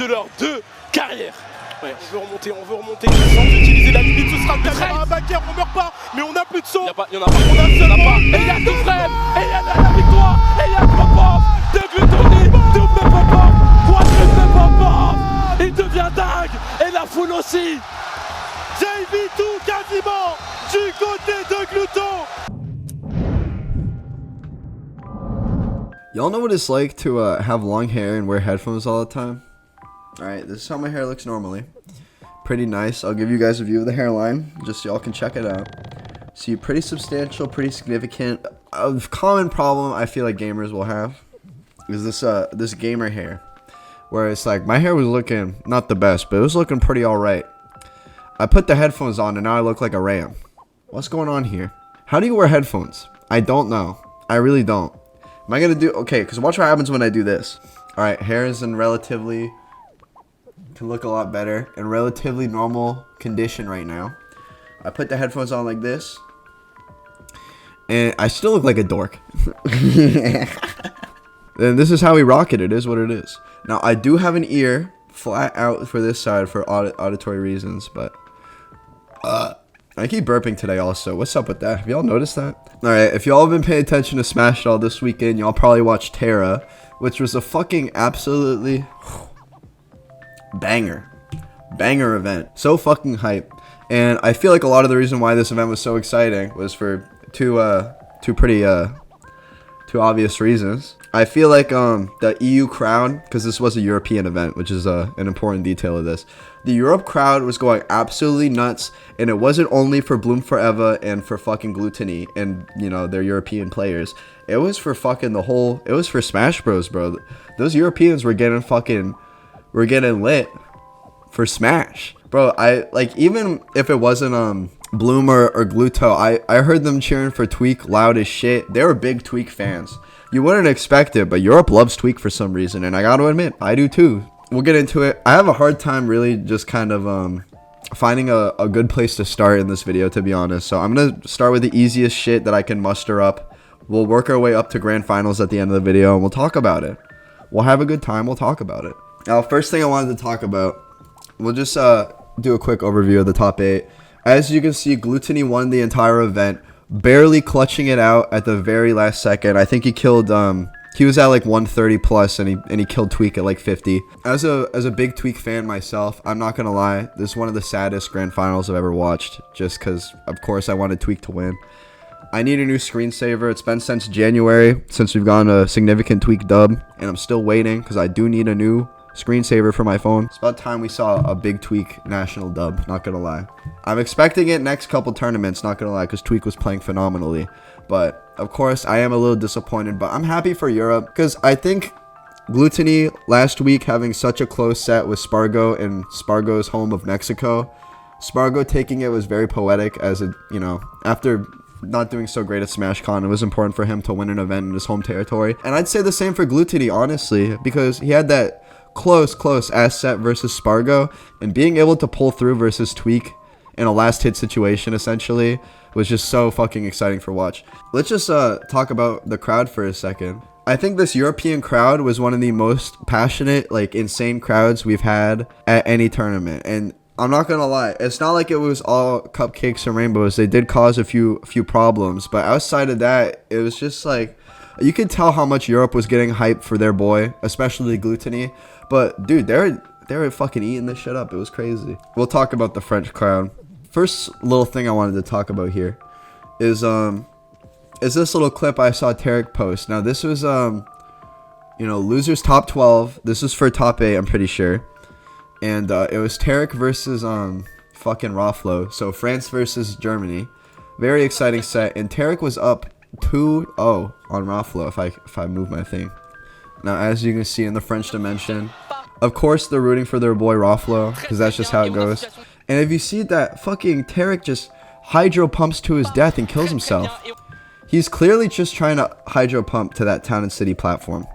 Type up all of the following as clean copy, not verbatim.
de leur 2 carrières. Ouais, on veut remonter sans utiliser la limite, ce sera le dernier backer, on meurt pas, mais on a plus de saut. Il y en a pas, on a seulement, et il y a Toufrel, et il y a la victoire, et il y a Popov, de Glutoni, double Popov, quadruple Popov, il devient dingue, et la foule aussi. JV2 quasiment, du côté de Gluto. Y'all know what it's like to have long hair and wear headphones all the time? Alright, this is how my hair looks normally. Pretty nice. I'll give you guys a view of the hairline, just so y'all can check it out. See, pretty substantial, pretty significant. A common problem I feel like gamers will have is this gamer hair. Where it's like, my hair was looking not the best, but it was looking pretty alright. I put the headphones on and now I look like a ram. What's going on here? How do you wear headphones? I don't know. I really don't. Am I gonna do okay? Because watch what happens when I do this. All right, hair is in relatively can look a lot better in relatively normal condition right now. I put the headphones on like this, and I still look like a dork. And this is how we rock it. It is what it is. Now I do have an ear flat out for this side for auditory reasons, but I keep burping today also. What's up with that? Have y'all noticed that? Alright, if y'all have been paying attention to Smash all this weekend, y'all probably watched Tera, which was a fucking absolutely banger event. So fucking hype. And I feel like a lot of the reason why this event was so exciting was for two obvious reasons. I feel like the EU crowd, because this was a European event, which is an important detail of this. The Europe crowd was going absolutely nuts, and it wasn't only for Bloom Forever and for fucking Gluttony and, you know, their European players. It was for fucking the whole, it was for Smash Bros, bro. Those Europeans were getting lit for Smash. Bro, even if it wasn't Bloom or Gluto, I heard them cheering for Tweak loud as shit. They were big Tweak fans. You wouldn't expect it, but Europe loves Tweak for some reason, and I gotta admit, I do too. We'll get into it. I have a hard time really just kind of finding a good place to start in this video, to be honest. So I'm gonna start with the easiest shit that I can muster up. We'll work our way up to grand finals at the end of the video, and we'll talk about it. We'll have a good time. We'll talk about it. Now, first thing I wanted to talk about, we'll just do a quick overview of the top 8. As you can see, Gluttony won the entire event, barely clutching it out at the very last second. I think he killed he was at like 130 plus, and he killed Tweak at like 50. As a big Tweak fan myself, I'm not gonna lie, this is one of the saddest grand finals I've ever watched, just because of course I wanted Tweak to win. I need a new screensaver. It's been since January since we've gotten a significant Tweak dub, and I'm still waiting because I do need a new screensaver for my phone. It's about time we saw a big Tweak national dub, not gonna lie. I'm expecting it next couple tournaments, not gonna lie, because Tweak was playing phenomenally. But of course I am a little disappointed, but I'm happy for Europe, because I think Gluttony last week having such a close set with Spargo in Spargo's home of Mexico, Spargo taking it was very poetic, as a, you know, after not doing so great at SmashCon, it was important for him to win an event in his home territory. And I'd say the same for Gluttony, honestly, because he had that close ass set versus Spargo, and being able to pull through versus Tweak in a last hit situation essentially was just so fucking exciting for watch. Let's just talk about the crowd for a second. I think this European crowd was one of the most passionate, like, insane crowds we've had at any tournament. And I'm not gonna lie, it's not like it was all cupcakes and rainbows. They did cause a few problems, but outside of that, it was just like, you could tell how much Europe was getting hyped for their boy, especially Gluttony. But dude, they were fucking eating this shit up. It was crazy. We'll talk about the French crowd. First little thing I wanted to talk about here is this little clip I saw Tarek post. Now this was you know, losers top 12. This is for top 8, I'm pretty sure. And it was Tarek versus fucking Raflo. So France versus Germany. Very exciting set, and Tarek was up 2-0 on Raflo if I move my thing. Now, as you can see in the French dimension, of course they're rooting for their boy Raflo, because that's just how it goes. And if you see that fucking Tarek just hydro pumps to his death and kills himself. He's clearly just trying to hydro pump to that Town and City platform.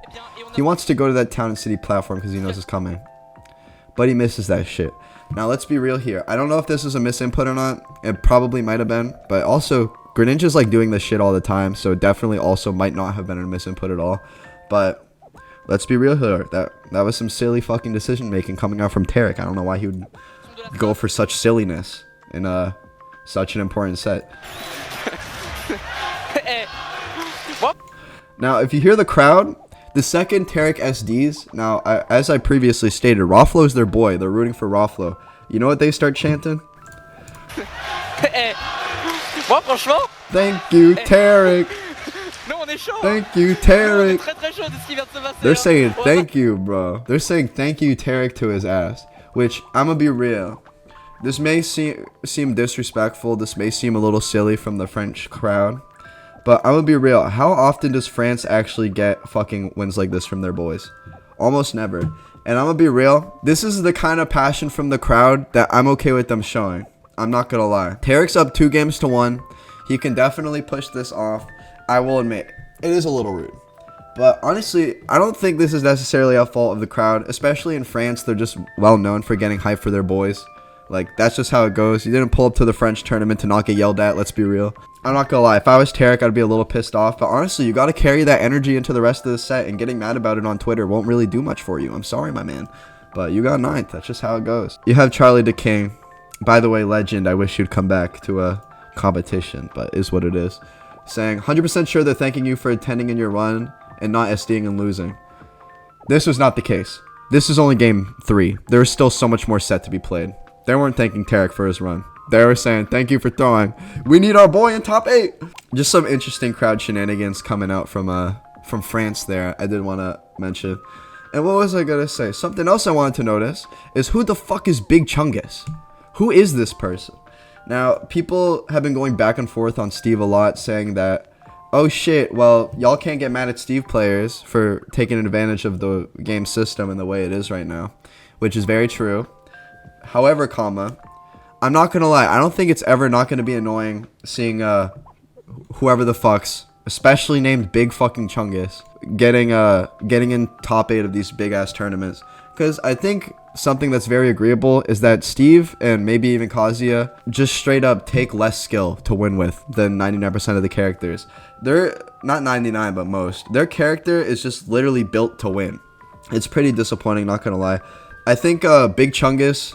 He wants to go to that Town and City platform because he knows it's coming. But he misses that shit. Now, let's be real here. I don't know if this is a misinput or not. It probably might have been. But also, Greninja's like doing this shit all the time. So it definitely also might not have been a misinput at all. But Let's be real here. That was some silly fucking decision making coming out from Tarek. I don't know why he would go for such silliness in such an important set. Now, if you hear the crowd, the second Tarek SDs. Now, as I previously stated, Rothflow's their boy. They're rooting for Rothflow. You know what they start chanting? Thank you, Tarek. Thank you, Tarek. They're saying thank you, bro. They're saying thank you, Tarek, to his ass. Which, I'm gonna be real. This may seem disrespectful. This may seem a little silly from the French crowd. But I'm gonna be real. How often does France actually get fucking wins like this from their boys? Almost never. And I'm gonna be real. This is the kind of passion from the crowd that I'm okay with them showing. I'm not gonna lie. Tarek's up 2-1. He can definitely push this off. I will admit, it is a little rude. But honestly, I don't think this is necessarily a fault of the crowd. Especially in France, they're just well known for getting hype for their boys. Like, that's just how it goes. You didn't pull up to the French tournament to not get yelled at, let's be real. I'm not gonna lie, if I was Tarek, I'd be a little pissed off. But honestly, you gotta carry that energy into the rest of the set, and getting mad about it on Twitter won't really do much for you. I'm sorry, my man. But you got 9th, that's just how it goes. You have Charlie the King. By the way, legend, I wish you'd come back to a competition, but is what it is. Saying, 100% sure they're thanking you for attending in your run, and not SDing and losing. This was not the case. This is only game 3. There is still so much more set to be played. They weren't thanking Tarek for his run. They were saying, thank you for throwing. We need our boy in top 8. Just some interesting crowd shenanigans coming out from France there. I did want to mention. And what was I going to say? Something else I wanted to notice is who the fuck is Bigchungus? Who is this person? Now, people have been going back and forth on Steve a lot, saying that, oh shit, well, y'all can't get mad at Steve players for taking advantage of the game system and the way it is right now. Which is very true. However, I'm not gonna lie, I don't think it's ever not gonna be annoying seeing whoever the fucks, especially named Big fucking Chungus, getting in top 8 of these big ass tournaments. Because I think something that's very agreeable is that Steve and maybe even Kazuya just straight up take less skill to win with than 99% of the characters. They're not 99, but most. Their character is just literally built to win. It's pretty disappointing, not gonna lie. I think Bigchungus,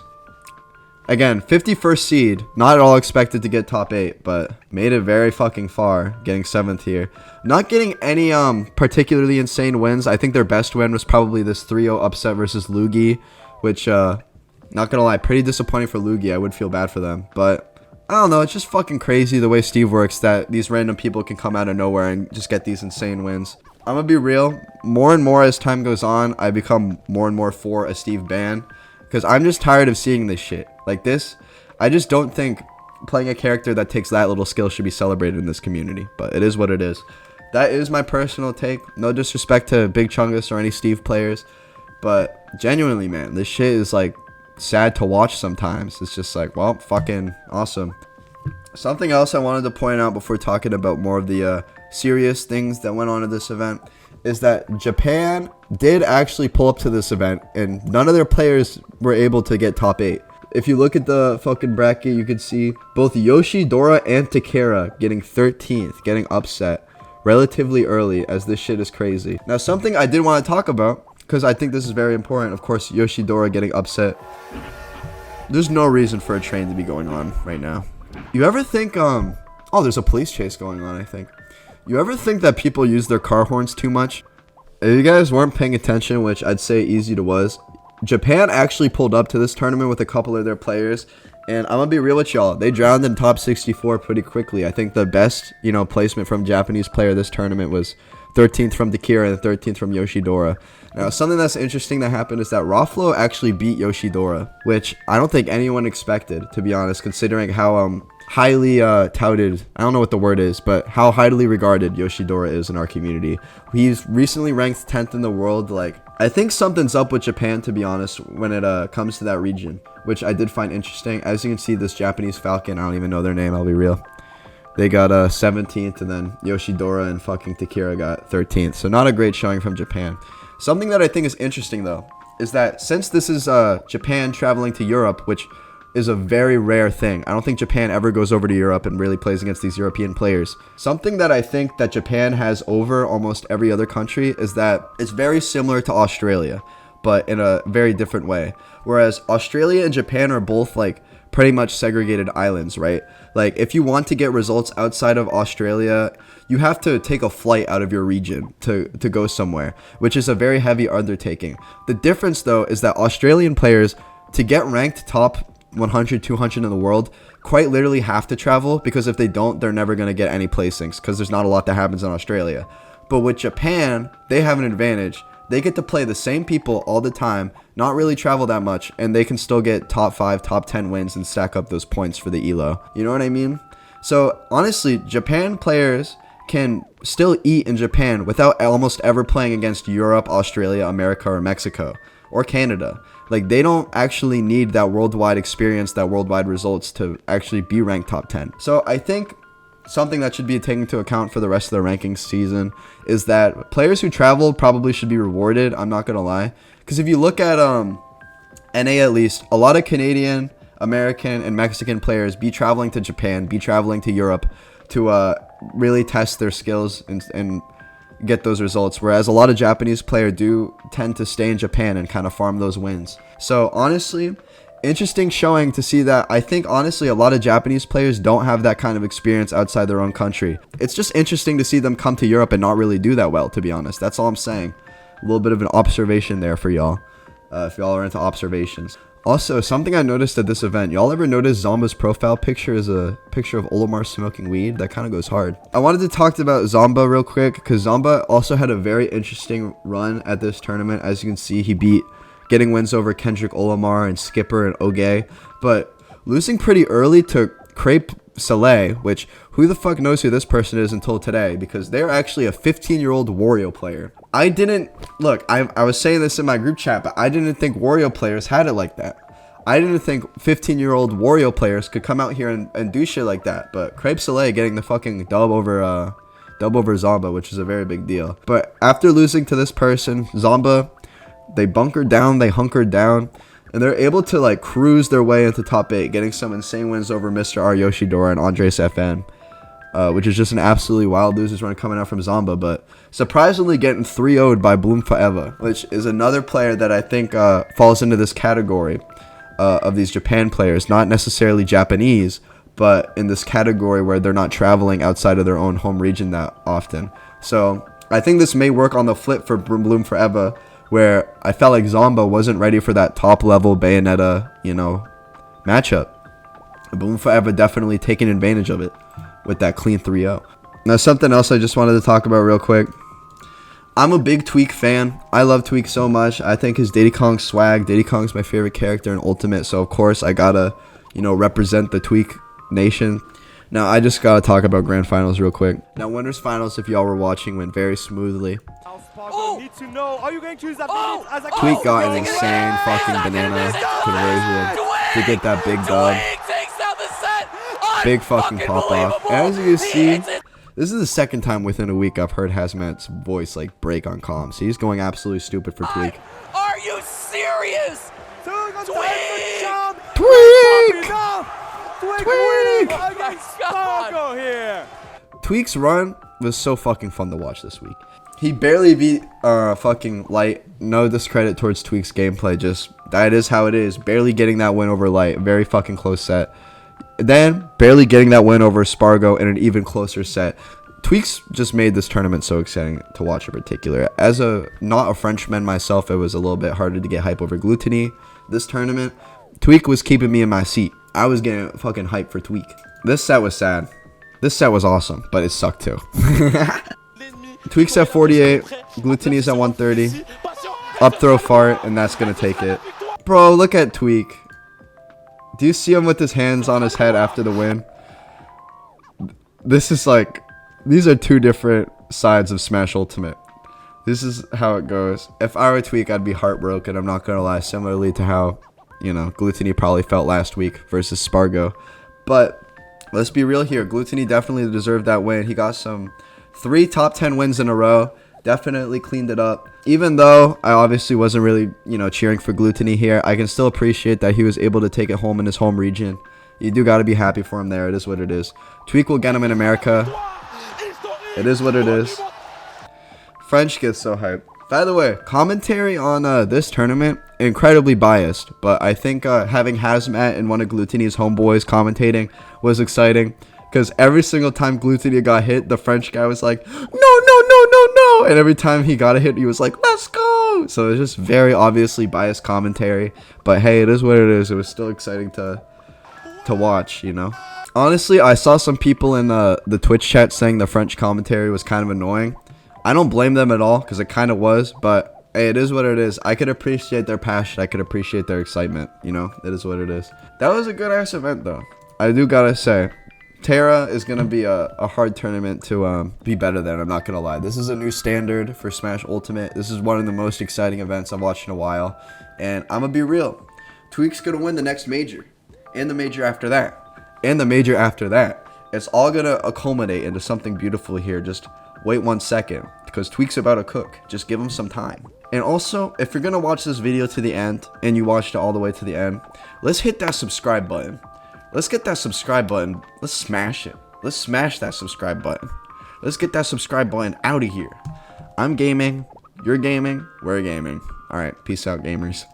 again, 51st seed, not at all expected to get top 8, but made it very fucking far, getting 7th here. Not getting any particularly insane wins. I think their best win was probably this 3-0 upset versus Lugi, which, not gonna lie, pretty disappointing for Lugi. I would feel bad for them, but I don't know. It's just fucking crazy the way Steve works, that these random people can come out of nowhere and just get these insane wins. I'm gonna be real. More and more as time goes on, I become more and more for a Steve ban. Because I'm just tired of seeing this shit. Like this, I just don't think playing a character that takes that little skill should be celebrated in this community. But it is what it is. That is my personal take. No disrespect to Bigchungus or any Steve players. But genuinely, man, this shit is like sad to watch sometimes. It's just like, well, fucking awesome. Something else I wanted to point out before talking about more of the serious things that went on at this event is that Japan did actually pull up to this event, and none of their players were able to get top 8. If you look at the fucking bracket, you can see both Yoshi, Dora, and Tera getting 13th, getting upset relatively early, as this shit is crazy. Now, something I did want to talk about, because I think this is very important, of course, Yoshi, Dora getting upset. There's no reason for a train to be going on right now. You ever think, oh, there's a police chase going on, I think. You ever think that people use their car horns too much? If you guys weren't paying attention, which I'd say easy to was, Japan actually pulled up to this tournament with a couple of their players, and I'm gonna be real with y'all, they drowned in top 64 pretty quickly. I think the best, placement from Japanese player this tournament was 13th from Tera and 13th from Yoshidora. Now, something that's interesting that happened is that Rothflow actually beat Yoshidora, which I don't think anyone expected, to be honest, considering how highly touted, I don't know what the word is, but how highly regarded Yoshidora is in our community. He's recently ranked 10th in the world. Like, I think something's up with Japan, to be honest, when it comes to that region, which I did find interesting. As you can see, this Japanese Falcon, I don't even know their name, I'll be real. They got 17th, and then Yoshidora and fucking Tera got 13th. So not a great showing from Japan. Something that I think is interesting, though, is that since this is Japan traveling to Europe, which is a very rare thing. I don't think Japan ever goes over to Europe and really plays against these European players. Something that I think that Japan has over almost every other country is that it's very similar to Australia, but in a very different way. Whereas Australia and Japan are both like pretty much segregated islands, right? Like if you want to get results outside of Australia, you have to take a flight out of your region to go somewhere, which is a very heavy undertaking. The difference though is that Australian players, to get ranked top 100, 200 in the world, quite literally have to travel, because if they don't, they're never going to get any placings, because there's not a lot that happens in Australia. But with Japan, they have an advantage. They get to play the same people all the time, not really travel that much, and they can still get top 5, top 10 wins and stack up those points for the ELO. You know what I mean? So honestly, Japan players can still eat in Japan without almost ever playing against Europe, Australia, America, or Mexico, or Canada. Like, they don't actually need that worldwide experience, that worldwide results to actually be ranked top 10. So I think something that should be taken into account for the rest of the ranking season is that players who travel probably should be rewarded. I'm not going to lie. Because if you look at NA at least, a lot of Canadian, American, and Mexican players be traveling to Japan, be traveling to Europe to really test their skills and get those results, whereas a lot of Japanese players do tend to stay in Japan and kind of farm those wins. So honestly, interesting showing to see that. I think honestly a lot of Japanese players don't have that kind of experience outside their own country. It's just interesting to see them come to Europe and not really do that well, to be honest. That's all I'm saying. A little bit of an observation there for y'all, if y'all are into observations. Also, something I noticed at this event, y'all ever notice Zoma's profile picture is a picture of Olimar smoking weed? That kind of goes hard. I wanted to talk about Zomba real quick, because Zomba also had a very interesting run at this tournament. As you can see, he beat getting wins over Kendrick Olimar and Skipper and Oge, but losing pretty early to Crepe Saleh, which who the fuck knows who this person is until today, because they're actually a 15-year-old Wario player. I didn't look, I was saying this in my group chat, but I didn't think Wario players had it like that. I didn't think 15-year-old Wario players could come out here and do shit like that. But Crepe Saleh getting the fucking dub over Zomba, which is a very big deal. But after losing to this person, Zomba, they bunkered down, they hunkered down, and they're able to like cruise their way into top 8, getting some insane wins over Mr. R Yoshidora and Andres FN. Which is just an absolutely wild losers run coming out from Zomba, but surprisingly getting 3-0'd by Bloom Forever, which is another player that I think falls into this category of these Japan players, not necessarily Japanese, but in this category where they're not traveling outside of their own home region that often. So I think this may work on the flip for Bloom Forever, where I felt like Zomba wasn't ready for that top level Bayonetta, matchup. Bloom Forever definitely taking advantage of it with that clean 3-0. Now, something else I just wanted to talk about real quick. I'm a big Tweak fan. I love Tweak so much. I think his Diddy Kong swag. Diddy Kong's my favorite character in Ultimate, so of course I gotta, represent the Tweak nation. Now, I just gotta talk about Grand Finals real quick. Now, Winners Finals, if y'all were watching, went very smoothly. Need to know, are you going to use that as a Tweak got an insane fucking banana conversion to get that big dub. Big fucking pop off. And as you can see, this is the second time within a week I've heard Hazmat's voice like break on comms. He's going absolutely stupid for Tweak. Are you serious? Tweak's run was so fucking fun to watch this week. He barely beat fucking Light. No discredit towards Tweak's gameplay, just that is how it is. Barely getting that win over Light. Very fucking close set. Then barely getting that win over Spargo in an even closer set. Tweaks just made this tournament so exciting to watch in particular. As not a Frenchman myself, it was a little bit harder to get hype over Gluttony this tournament. Tweak was keeping me in my seat. I was getting fucking hype for Tweak. This set was sad. This set was awesome, but it sucked too. Tweak's at 48, Gluttony's at 130. Up throw fart, and that's gonna take it. Bro, look at Tweak. Do you see him with his hands on his head after the win? This is like, these are two different sides of Smash Ultimate. This is how it goes. If I were Tweak, I'd be heartbroken. I'm not gonna lie. Similarly to how, Gluttony probably felt last week versus Spargo. But let's be real here. Gluttony definitely deserved that win. He got some 3 top 10 wins in a row. Definitely cleaned it up. Even though I obviously wasn't really, cheering for Gluttony here, I can still appreciate that he was able to take it home in his home region. You do got to be happy for him there. It is what it is. Tweak will get him in America. It is what it is. French gets so hyped. By the way, commentary on this tournament, incredibly biased. But I think having Hazmat and one of Gluttony's homeboys commentating was exciting. Because every single time Gluttony got hit, the French guy was like, no, no, no, no, no. And every time he got a hit, he was like, let's go. So it's just very obviously biased commentary. But hey, it is what it is. It was still exciting to watch, Honestly, I saw some people in the Twitch chat saying the French commentary was kind of annoying. I don't blame them at all, because it kind of was. But hey, it is what it is. I could appreciate their passion. I could appreciate their excitement. It is what it is. That was a good ass event, though. I do gotta say. Tera is going to be a hard tournament to be better than, I'm not going to lie. This is a new standard for Smash Ultimate. This is one of the most exciting events I've watched in a while. And I'm going to be real. Tweak's going to win the next major. And the major after that. And the major after that. It's all going to accumulate into something beautiful here. Just wait 1 second. Because Tweak's about to cook. Just give him some time. And also, if you're going to watch this video to the end, and you watched it all the way to the end, let's hit that subscribe button. Let's get that subscribe button. Let's smash it. Let's smash that subscribe button. Let's get that subscribe button out of here. I'm gaming. You're gaming. We're gaming. All right. Peace out, gamers.